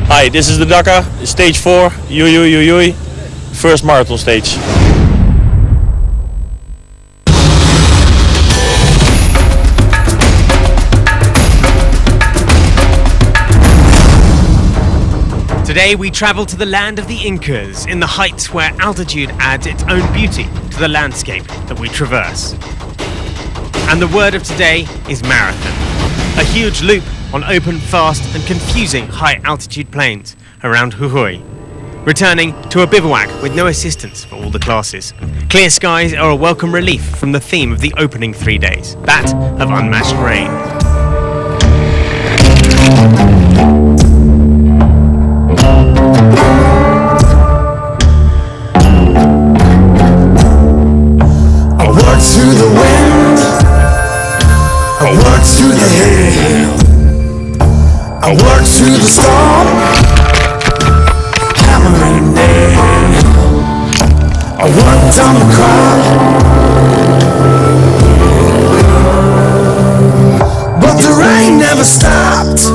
Hi, this is the Dakar, stage 4, first marathon stage. Today we travel to the land of the Incas, in the heights where altitude adds its own beauty to the landscape that we traverse. And the word of today is marathon, a huge loop on open, fast and confusing high altitude plains around Jujuy, returning to a bivouac with no assistance for all the classes. Clear skies are a welcome relief from the theme of the opening 3 days, that of unmatched rain. I work through the wind, I work through the hail, I work through the storm, hammer and nail. I worked on the crowd, but the rain never stopped.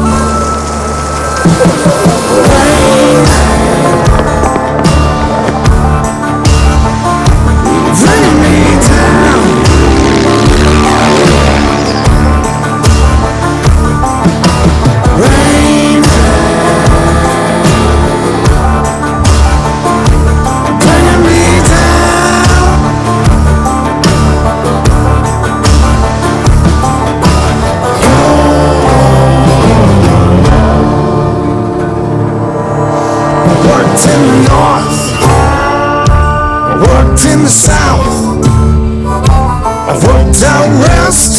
Rain, running me down. Rain, bringing me down. I worked in the north, I worked in the south, I've worked out west,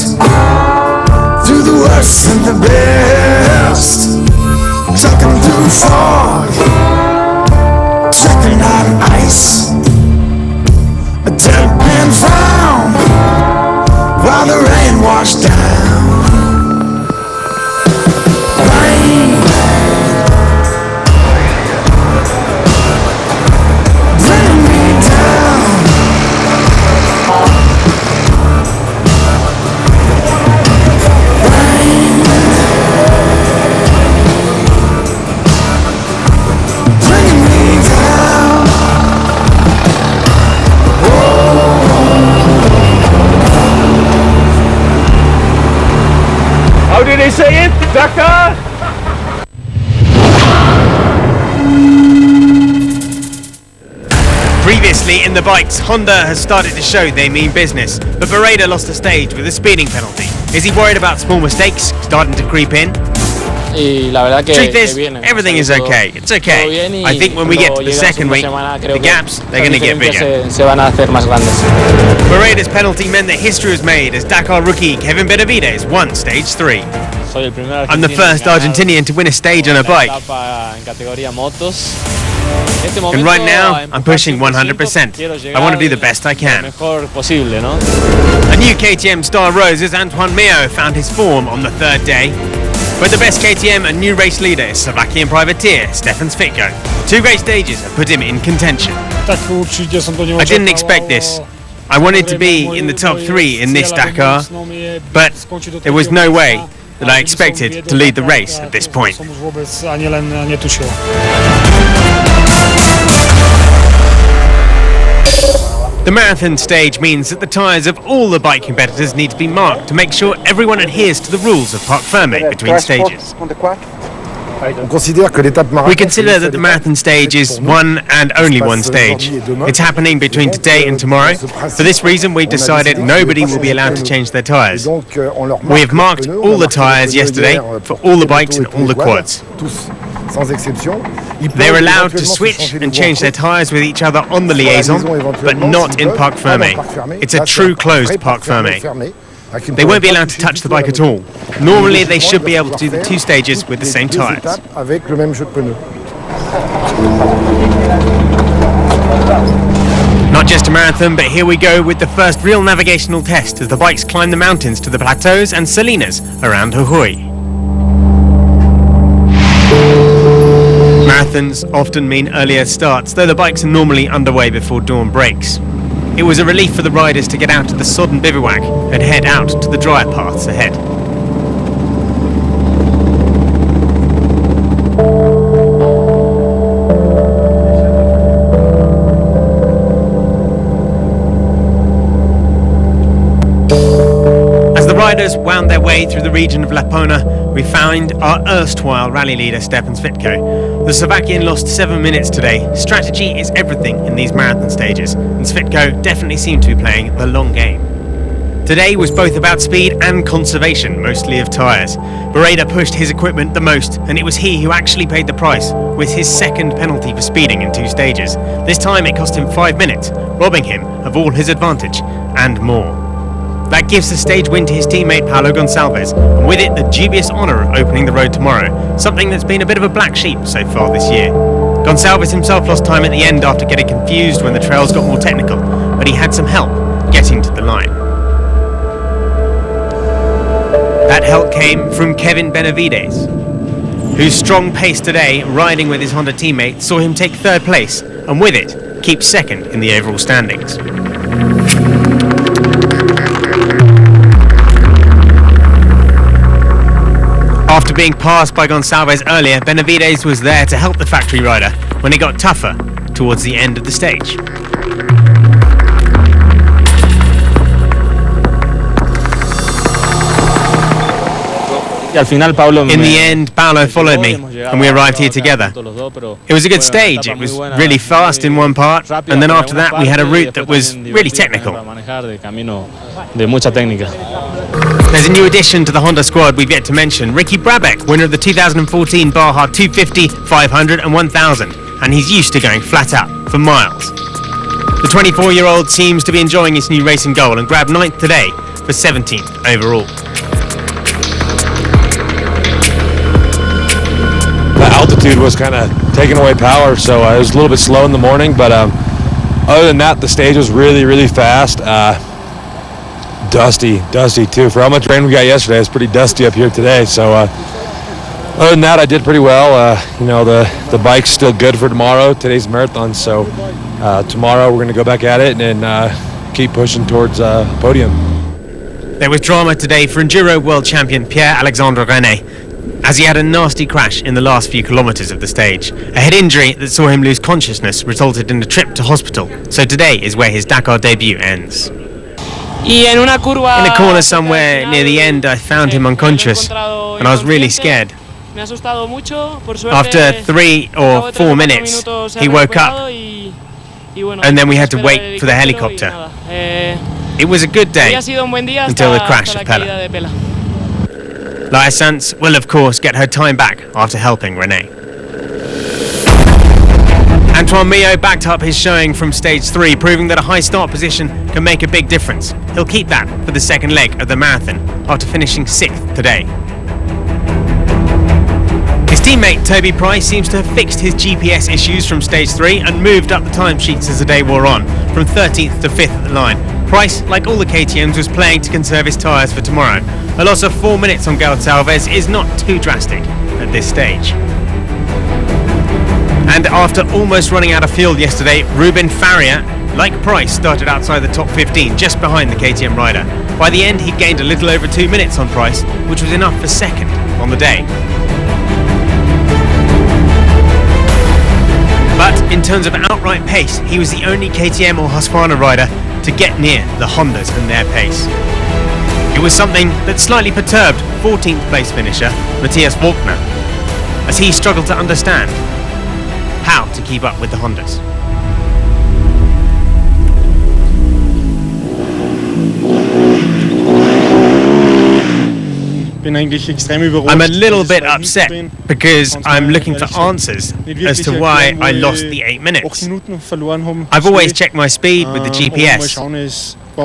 through the worst and the best, trucking through fog, checking out ice, a deadpan frown, while the rain washed down. Rain, bringing me down. Rain, bringing me down. How did they say it? Dakar? Previously in the bikes, Honda has started to show they mean business, but Bereda lost the stage with a speeding penalty. Is he worried about small mistakes starting to creep in? Truth is, everything is okay. It's okay. I think when we get to the second week, the gaps, they're going to get bigger. Bereda's penalty meant that history was made as Dakar rookie Kevin Benavides won stage 3. I'm the first Argentinian to win a stage on a bike. And right now, I'm pushing 100%. I want to do the best I can. A new KTM star roses Antoine Meo found his form on the third day. But the best KTM and new race leader is Slovakian privateer Stefan Svitko. 2 great stages have put him in contention. I didn't expect this. I wanted to be in the top 3 in this Dakar, but there was no way that I expected to lead the race at this point. The marathon stage means that the tyres of all the bike competitors need to be marked to make sure everyone adheres to the rules of parc fermé between stages. We consider that the marathon sage is one and only one stage. It's happening between today and tomorrow. For this reason, we've decided nobody will be allowed to change their tyres. We have marked all the tyres yesterday for all the bikes and all the quads. They're allowed to switch and change their tyres with each other on the liaison, but not in parc fermé. It's a true closed parc fermé. They won't be allowed to touch the bike at all. Normally they should be able to do the 2 stages with the same tyres. Not just a marathon, but here we go with the first real navigational test as the bikes climb the mountains to the plateaus and salinas around Jujuy. Marathons often mean earlier starts, though the bikes are normally underway before dawn breaks. It was a relief for the riders to get out of the sodden bivouac and head out to the drier paths ahead. riders wound their way through the region of Lapona, we found our erstwhile rally leader Stepan Svitko. The Slovakian lost 7 minutes today. Strategy is everything in these marathon stages, and Svitko definitely seemed to be playing the long game. Today was both about speed and conservation, mostly of tyres. Bereda pushed his equipment the most, and it was he who actually paid the price, with his second penalty for speeding in 2 stages. This time it cost him 5 minutes, robbing him of all his advantage, and more. That gives the stage win to his teammate Paulo Gonçalves, and with it the dubious honour of opening the road tomorrow, something that's been a bit of a black sheep so far this year. Gonçalves himself lost time at the end after getting confused when the trails got more technical, but he had some help getting to the line. That help came from Kevin Benavides, whose strong pace today, riding with his Honda teammate, saw him take 3rd place, and with it, keep 2nd in the overall standings. After being passed by Gonçalves earlier, Benavides was there to help the factory rider when it got tougher towards the end of the stage. In the end, Paulo followed me, and we arrived here together. It was a good stage. It was really fast in one part, and then after that we had a route that was really technical. There's a new addition to the Honda squad we've yet to mention, Ricky Brabec, winner of the 2014 Baja 250, 500 and 1000, and he's used to going flat out for miles. The 24-year-old seems to be enjoying his new racing goal and grabbed 9th today for 17th overall. The altitude was kind of taking away power, so it was a little bit slow in the morning, but other than that, the stage was really, really fast. Dusty too. For how much rain we got yesterday, it's pretty dusty up here today, so other than that, I did pretty well. The bike's still good for tomorrow. Today's marathon, so tomorrow we're going to go back at it and keep pushing towards podium. There was drama today for Enduro World Champion Pierre-Alexandre René, as he had a nasty crash in the last few kilometres of the stage. A head injury that saw him lose consciousness resulted in a trip to hospital, so today is where his Dakar debut ends. In a corner somewhere near the end, I found him unconscious, and I was really scared. After 3 or 4 minutes, he woke up, and then we had to wait for the helicopter. It was a good day until the crash of Pella. Laia Sanz will of course get her time back after helping René. Antoine Mio backed up his showing from stage 3, proving that a high start position can make a big difference. He'll keep that for the second leg of the marathon after finishing 6th today. His teammate Toby Price seems to have fixed his GPS issues from stage 3 and moved up the timesheets as the day wore on, from 13th to 5th at the line. Price, like all the KTMs, was playing to conserve his tyres for tomorrow. A loss of 4 minutes on Gonçalves is not too drastic at this stage. And after almost running out of fuel yesterday, Ruben Faria, like Price, started outside the top 15, just behind the KTM rider. By the end, he gained a little over 2 minutes on Price, which was enough for 2nd on the day. But in terms of outright pace, he was the only KTM or Husqvarna rider to get near the Hondas and their pace. It was something that slightly perturbed 14th place finisher Matthias Walkner, as he struggled to understand how to keep up with the Hondas. I'm a little bit upset because I'm looking for answers as to why I lost the 8 minutes. I've always checked my speed with the GPS,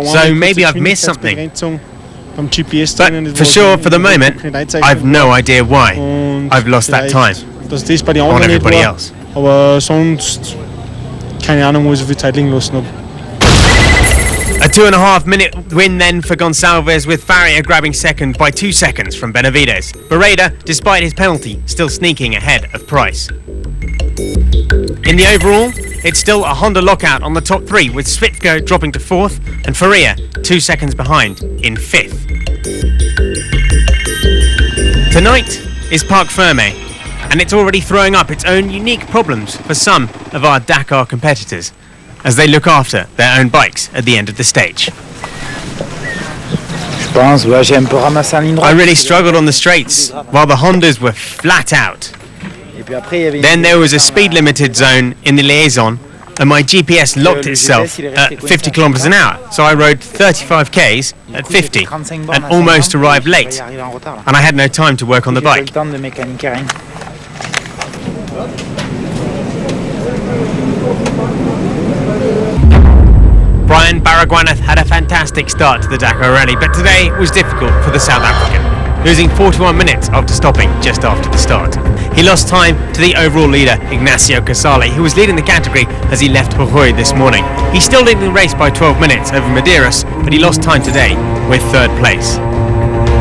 so maybe I've missed something. But for sure, for the moment, I've no idea why I've lost that time on everybody else. A 2.5 minute win then for Gonçalves, with Faria grabbing 2nd by 2 seconds from Benavides. Bereda, despite his penalty, still sneaking ahead of Price. In the overall, it's still a Honda lockout on the top 3, with Svitko dropping to 4th and Faria 2 seconds behind in 5th. Tonight is Parc Fermé, and it's already throwing up its own unique problems for some of our Dakar competitors as they look after their own bikes at the end of the stage. I really struggled on the straights, while the Hondas were flat out. Then there was a speed limited zone in the liaison, and my GPS locked itself at 50 kilometers an hour. So I rode 35 Ks at 50 and almost arrived late. And I had no time to work on the bike. Brian Baragwanath had a fantastic start to the Dakar Rally, but today was difficult for the South African, losing 41 minutes after stopping just after the start. He lost time to the overall leader, Ignacio Casale, who was leading the category as he left Jujuy this morning. He's still leading the race by 12 minutes over Medeiros, but he lost time today with third place.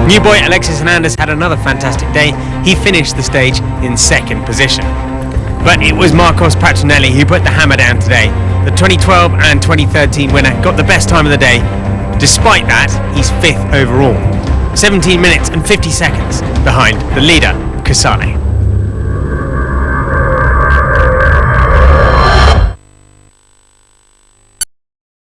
New boy Alexis Hernandez had another fantastic day. He finished the stage in second position. But it was Marcos Patronelli who put the hammer down today. The 2012 and 2013 winner got the best time of the day. Despite that, he's fifth overall, 17 minutes and 50 seconds behind the leader, Casale.